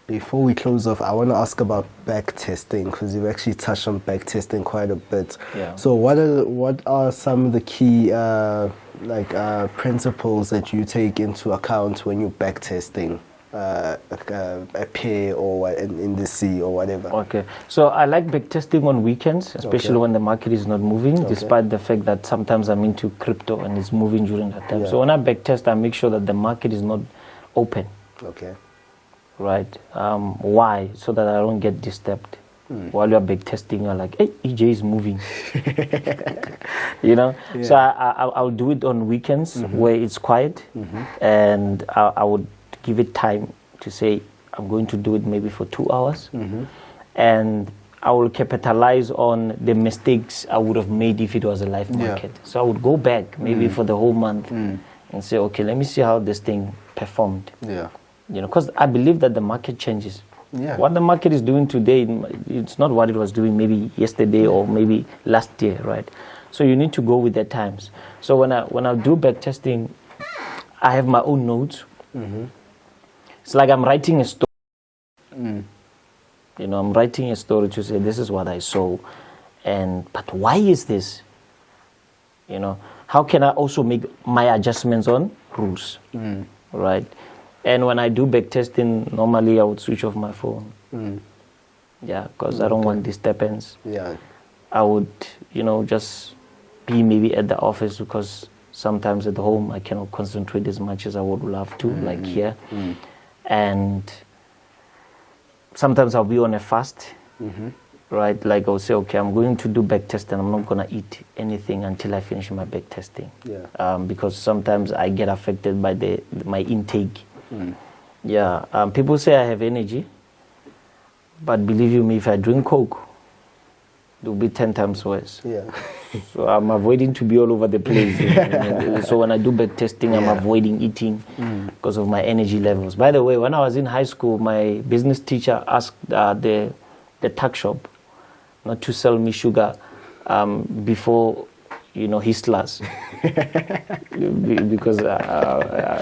Before we close off, I want to ask about back testing, because you've actually touched on back testing quite a bit. Yeah. So what are some of the key principles that you take into account when you're back testing a pair or in the sea or whatever? Okay. So I like back testing on weekends, especially when the market is not moving, despite the fact that sometimes I'm into crypto and it's moving during that time. Yeah. So when I back test, I make sure that the market is not open. Okay. Right. Why? So that I don't get disturbed. While you're back testing, you're like, hey, EJ is moving. You know? Yeah. So I'll do it on weekends where it's quiet, and I would give it time to say, I'm going to do it maybe for 2 hours. And I will capitalize on the mistakes I would have made if it was a live market. So I would go back maybe for the whole month and say, okay, let me see how this thing performed. Yeah. You know, because I believe that the market changes. Yeah. What the market is doing today, it's not what it was doing maybe yesterday or maybe last year, right? So you need to go with the times. So when I do back testing, I have my own notes. It's like I'm writing a story. You know, I'm writing a story to say, this is what I saw, but why is this? You know, how can I also make my adjustments on rules, right? And when I do back testing, normally I would switch off my phone. Yeah, because I don't want disturbance. Yeah. I would, you know, just be maybe at the office, because sometimes at home I cannot concentrate as much as I would love to, like here. And sometimes I'll be on a fast, right? Like I'll say, okay, I'm going to do back testing. I'm not going to eat anything until I finish my back testing. Yeah. Because sometimes I get affected by my intake. Yeah. People say I have energy, but believe you me, if I drink Coke, it will be 10 times worse. Yeah. So I'm avoiding to be all over the place. So when I do back testing, I'm avoiding eating because of my energy levels. By the way, when I was in high school, my business teacher asked the tuck shop not to sell me sugar before, you know, his class. Because I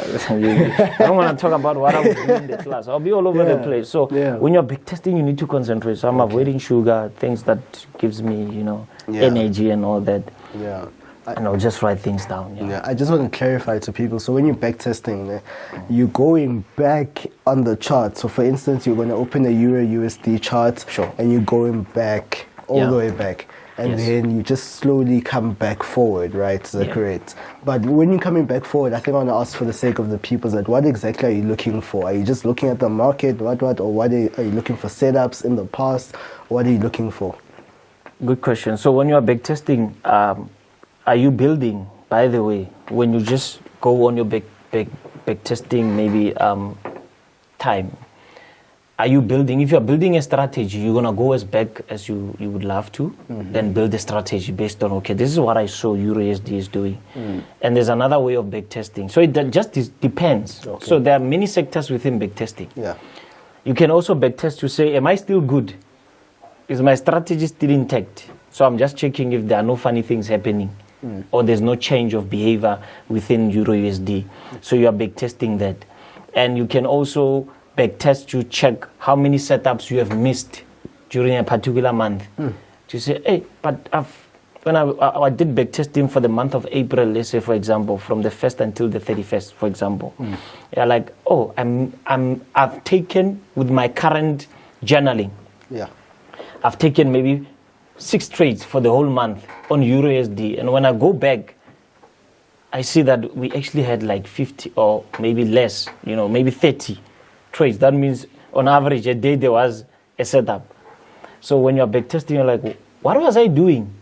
don't want to talk about what I was doing in the class. I'll be all over the place. So when you're back testing, you need to concentrate. So I'm avoiding sugar, things that gives me, you know, energy and all that. Yeah. And I'll just write things down. Yeah, I just want to clarify to people. So when you're back testing, you're going back on the chart. So for instance, you're going to open a Euro USD chart, and you're going back all the way back. And then you just slowly come back forward, right? Is that correct? But when you're coming back forward, I think I want to ask, for the sake of the people, that what exactly are you looking for? Are you just looking at the market, or what are you looking for setups in the past? What are you looking for? Good question. So when you are back testing, are you building, by the way, when you just go on your back testing maybe time? Are you building? If you're building a strategy, you're going to go as back as you would love to, then build a strategy based on, okay, this is what I saw EURUSD is doing. And there's another way of back testing. So it just depends. Okay. So there are many sectors within back testing. Yeah. You can also back test to say, am I still good? Is my strategy still intact? So I'm just checking if there are no funny things happening or there's no change of behavior within EURUSD. So you are back testing that. And you can also back test to check how many setups you have missed during a particular month. To say, hey, but when I did back testing for the month of April, let's say, for example, from the 1st until the 31st, for example, you're like, oh, I've taken with my current journaling. Yeah, I've taken maybe 6 trades for the whole month on EURUSD, and when I go back, I see that we actually had like 50 or maybe less, you know, maybe 30 trades. That means on average a day there was a setup. So when you're back testing, you're like, what was I doing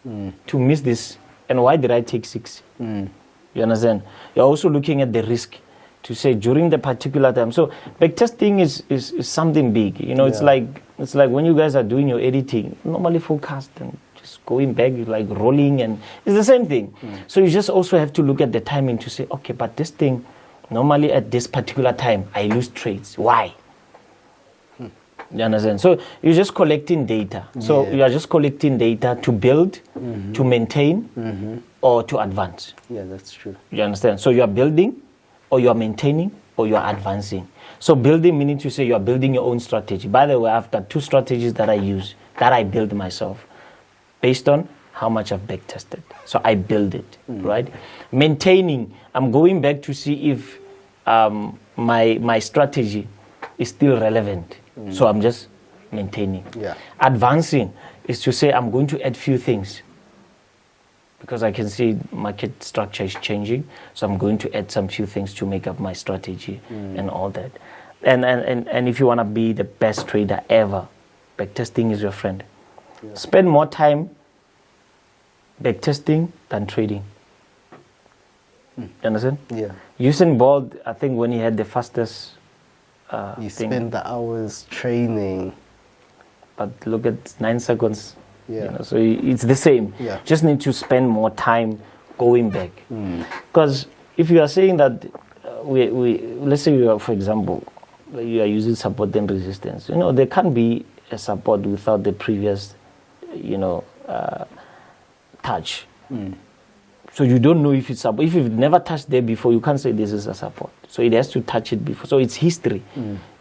to miss this, and why did I take 6? You understand? You're also looking at the risk to say during the particular time. So back testing is something big. You know, it's like when you guys are doing your editing, normally forecast and just going back, like rolling, and it's the same thing. So you just also have to look at the timing to say, okay, but this thing, normally at this particular time, I lose trades. Why? You understand? So you're just collecting data. So you are just collecting data to build, to maintain, or to advance. Yeah, that's true. You understand? So you are building, or you are maintaining, or you are advancing. So building meaning to say you are building your own strategy. By the way, I've got 2 strategies that I use, that I build myself, based on how much I've back tested. So I build it, right? Maintaining, I'm going back to see if my strategy is still relevant. So I'm just maintaining. Yeah. Advancing is to say I'm going to add few things, because I can see market structure is changing, so I'm going to add some few things to make up my strategy and all that. And if you want to be the best trader ever, backtesting is your friend. Yeah. Spend more time backtesting than trading. You understand? Yeah. Usain Bolt, I think when he had the fastest you spend the hours training, but look at 9 seconds. Yeah. You know, so it's the same. Yeah. Just need to spend more time going back. Because if you are saying that let's say you are, for example, you are using support and resistance. You know, there can't be a support without the previous, touch. So you don't know if it's support. If you've never touched there before, you can't say this is a support. So it has to touch it before. So it's history.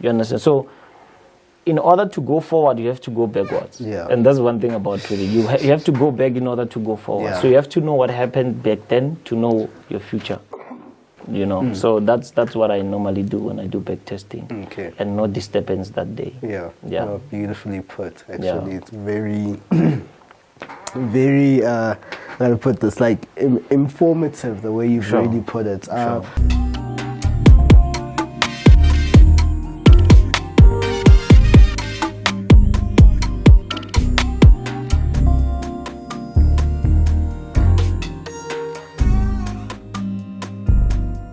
You understand? So in order to go forward, you have to go backwards. Yeah. And that's one thing about trading. You have to go back in order to go forward. Yeah. So you have to know what happened back then to know your future. You know, so that's what I normally do when I do back testing. Okay. And no disturbance that day. Yeah. Yeah. No, beautifully put. Actually, Yeah. it's very, very. How to put this? Like informative. The way you've Sure. really put it. Sure.